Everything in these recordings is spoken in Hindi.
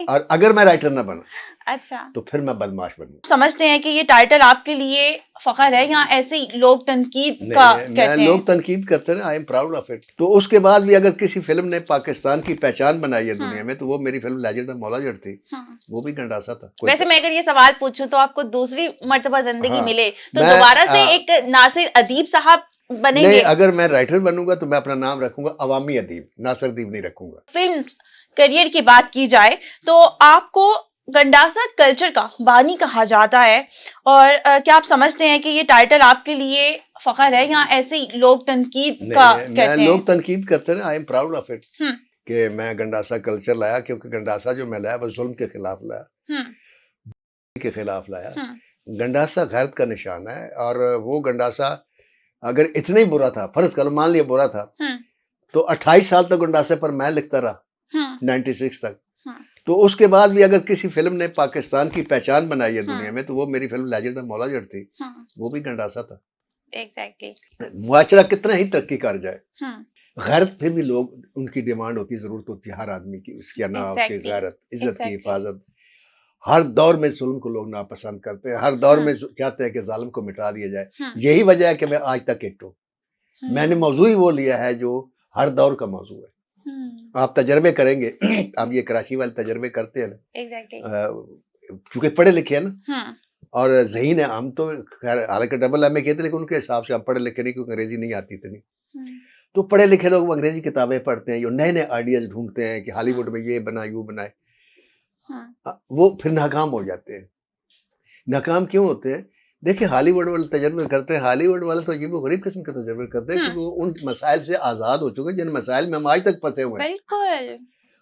और अगर मैं राइटर ना बना अच्छा, तो फिर मैं बदमाश बनूंगा। समझते हैं कि ये टाइटल आपके लिए फख्र है या ऐसे ही लोग तनकीद का मैं कहते लोग हैं? तनकीद करते हैं, I am proud of it. तो उसके बाद भी अगर किसी फिल्म ने पाकिस्तान की पहचान बनाई है दुनिया में, तो वो मेरी फिल्म लेजेंड ऑफ मौलाजड़ थी। वो भी गंडासा था। वैसे मैं अगर ये सवाल पूछूं तो आपको दूसरी मर्तबा जिंदगी हाँ, मिले तो मैं दोबारा से एक नासिर अदीब साहब बनेंगे? नहीं, अगर मैं राइटर बनूंगा तो मैं अपना नाम रखूंगा अवामी अदीब, नासिर अदीब नहीं रखूंगा। फिल्म करियर की बात की जाए तो आपको गंडासा कल्चर का बानी कहा जाता है, और क्या आप समझते हैं कि ये टाइटल आपके लिए फख्र है या ऐसे ही लोग तनकीद का नहीं, मैं कहते हैं? लोग तनकीद करते हैं, I am proud of it hmm, कि मैं गंडासा कल्चर लाया, क्योंकि गंडासा जो मैं लाया वो जुल्म के खिलाफ लाया, हम्म, के खिलाफ लाया। हम्म, गंडासा गैरत का निशान है। और वो गंडासा अगर इतना ही बुरा था, फर्ज करो मान लिया बुरा था, हम्म, तो 28 साल तक गंडासे पर मैं लिखता रहा, हम्म, 96 तक। हम्म, तो उसके बाद भी अगर किसी फिल्म ने पाकिस्तान की पहचान बनाई है दुनिया हम्म, में, तो वो मेरी फिल्म लेजेंड ऑफ मौलाजड़ थी। हम्म, वो भी गंडासा था। एग्जैक्टली। मुआशरा कितना ही तरक्की कर जाए, हम्म, गैरत पे भी लोग, उनकी डिमांड होती है, जरूरत होती है हर आदमी की, उसकी अना, उसकी एग्जैक्टली, गैरत, इज्जत की एग्जैक्टली। हिफाजत। हर दौर में जुल्म को लोग नापसंद करते हैं, हर दौर में हम्म, चाहते हैं कि जालिम को मिटा दिया जाए। हम्म, यही वजह है कि मैं आज तक हिट हूँ। मैंने हम्म, मौजू ही वो लिया है जो हर दौर का मौजू है। हम्म, आप तजर्बे करेंगे आप ये कराची वाले तजर्बे करते हैं ना, एग्जैक्टली। चूंकि पढ़े लिखे हैं ना, हम्म, और ज़हीन है। हम तो खैर हालांकि डबल एम ए कहते, लेकिन उनके हिसाब से हम पढ़े लिखे नहीं, क्योंकि अंग्रेजी नहीं आती इतनी। हम्म, तो पढ़े लिखे लोग अंग्रेजी किताबें पढ़ते हैं, जो नए नए आइडियाज ढूंढते हैं कि हम्म, हॉलीवुड में ये बना यूं बनाए, हम्म, वो फिर नाकाम हो जाते हैं। नाकाम क्यों होते हैं? देखिए, हॉलीवुड वाले तजर्बे करते हैं, हॉलीवुड वाले तो अजीब गरीब किस्म के तजर्बे करते हैं, हम्म, क्योंकि वो उन मसाइल से आज़ाद हो चुके हैं जिन मसाइल में हम आज तक फंसे हुए हैं। बिल्कुल।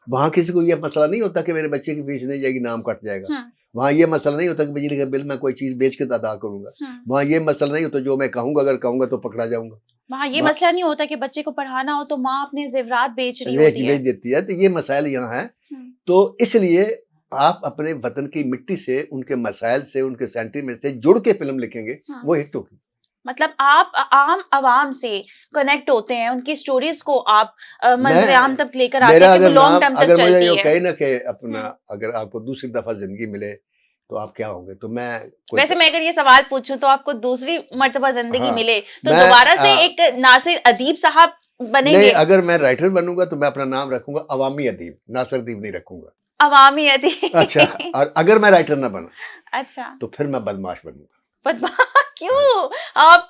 वहाँ किसी को यह मसला नहीं होता कि मेरे बच्चे की फीस नहीं जाएगी, नाम कट जाएगा। हम्म, वहाँ ये मसला नहीं होता कि बिजली का बिल मैं कोई चीज़ बेच के अदा करूंगा। हम्म, वहाँ ये मसला नहीं होता जो मैं कहूँगा, अगर कहूँगा तो पकड़ा जाऊंगा। वहाँ ये वहाँ मसला नहीं होता कि बच्चे को पढ़ाना हो तो माँ अपने जेवरात बेच रही बेच होती है। बेच देती है। तो ये मसाइल यहाँ है। हम्म, तो इसलिए आप अपने वतन की मिट्टी से, उनके मसाइल से, उनके सेंटीमेंट से जुड़ के फिल्म लिखेंगे, वो हिट होगी। मतलब आप आम आवाम से कनेक्ट होते हैं, उनकी स्टोरीज को आप मंजर आम मैं तक लेकर आते मेरा हैं कि वो अगर लॉन्ग नाम, टर्म तक अगर मुझे चलती ये है। कहे ना कि अपना, हम्म, अगर आपको दूसरी दफा जिंदगी मिले तो आप क्या होंगे, तो मैं कोई वैसे मैं अगर ये सवाल पूछूं तो आपको दूसरी मर्तबा जिंदगी हाँ, मिले तो मैं दोबारा से एक नासिर अदीब साहब नहीं, बनेंगे? अगर मैं राइटर बनूंगा तो मैं अपना नाम रखूंगा अवामी अदीब, नासिर अदीब नहीं रखूंगा। अवामी अदीब। अच्छा, और अगर मैं राइटर ना बना अच्छा, तो फिर मैं बदमाश बनूंगा। हाँ, क्यों? आप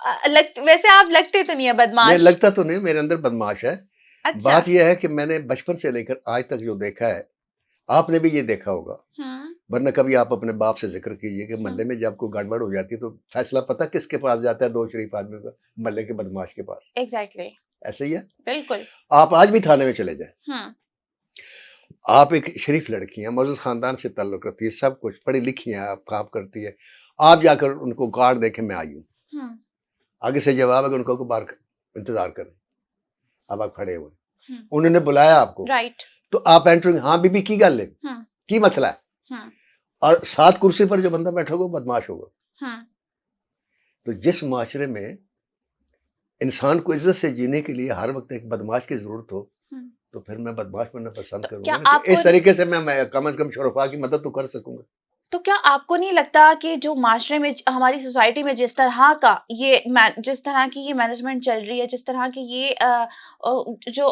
वैसे आप लगते तो नहीं है नहीं बदमाश। लगता तो नहीं, मेरे अंदर बदमाश है। अच्छा। बात यह है कि मैंने बचपन से लेकर आज तक जो देखा है, आपने भी ये देखा होगा, हम्म, वरना कभी आप अपने बाप से जिक्र कीजिए कि हम्म, मोहल्ले में जब कोई गड़बड़ हो जाती है तो फैसला पता किसके पास जाता है? दो शरीफ आदमियों का, मोहल्ले के बदमाश के पास। एग्जैक्टली, ऐसे ही है। बिल्कुल। आप आज भी थाने में चले जाए, हम्म, आप एक शरीफ लड़की हैं, मौजूद खानदान से ताल्लुक रखती है, सब कुछ पढ़ी लिखी हैं, आप काम करती है, आप जाकर उनको कार्ड देखें मैं आई हूँ, हम्म, आगे से जवाब है कि उनको बाहर इंतजार करें। अब आप खड़े हुए, हम्म, उन्होंने बुलाया आपको, राइट। तो आप एंटरिंग, हाँ बीबी की गल है, हम्म, की मसला है, हम्म, और साथ कुर्सी पर जो बंदा बैठा होगा वो बदमाश होगा। हम्म, तो जिस माशरे में इंसान को इज्जत से जीने के लिए हर वक्त एक बदमाश की जरूरत हो, हम्म। तो फिर मैं बदमाश बनना पसंद तो क्या करूंगा ना, कि आपको इस तरीके से मैं कम से कम शोरफा की मदद तो कर सकूंगा। तो क्या आपको नहीं लगता कि जो माशरे में हमारी सोसाइटी में जिस तरह का ये जिस तरह की ये मैनेजमेंट चल रही है, जिस तरह की ये जो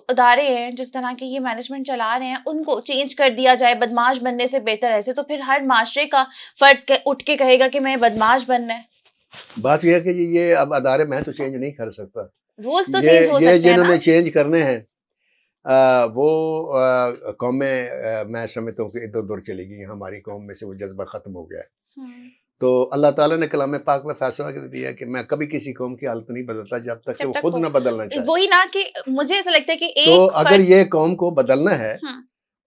अदारे हैं, जिस तरह की ये मैनेजमेंट चला रहे हैं, उनको चेंज कर दिया जाए बदमाश बनने से बेहतर? ऐसे तो फिर हर माशरे का फर्द उठ के कहेगा कि मैं बदमाश बनना है। बात यह है कि ये अब अदारे मैं तो चेंज नहीं कर सकता। रूल्स तो ये चेंज हो ये सकते हैं ना। जिन्होंने चेंज करने हैं, वो कौमें, मैं समझता हूँ कि इधर उधर चली गई। हमारी कौम में से वो जज्बा खत्म हो गया है। हम्म, तो अल्लाह ताला ने कलाम पाक में फैसला कर दिया कि मैं कभी किसी कौम की हालत नहीं बदलता जब तक कि जब वो तक खुद हो ना बदलना चाहे। वही ना कि मुझे ऐसा लगता है कि तो एक अगर फर्द। ये कौम को बदलना है, हम्म,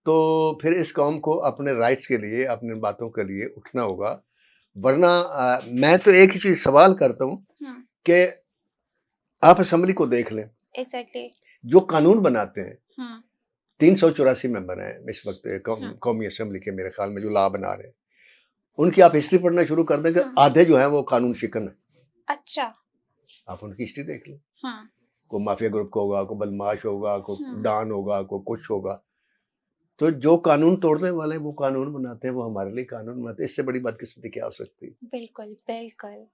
तो फिर इस कौम को अपने राइट्स के लिए, अपनी बातों के लिए उठना होगा। वरना मैं तो एक ही चीज सवाल करता हूँ हम्म, कि आप असम्बली को देख लें, एग्जैक्टली। जो कानून बनाते हैं, हम्म, 384 मेंबर हैं इस वक्त हम्म, कौमी असम्बली के, मेरे ख्याल में जो लॉ बना रहे हैं, उनकी आप हिस्ट्री पढ़ना शुरू कर देंगे, हम्म, आधे जो है वो कानून शिकन है। अच्छा। आप उनकी हिस्ट्री देख लें, हम्म, कोई माफिया ग्रुप का होगा, कोई बदमाश होगा, कोई हम्म, डॉन होगा, कोई कुछ होगा। तो जो कानून तोड़ने वाले वो कानून बनाते हैं, वो हमारे लिए कानून बनाते हैं, इससे बड़ी बदकिस्मती क्या हो सकती है? बिल्कुल, बिल्कुल।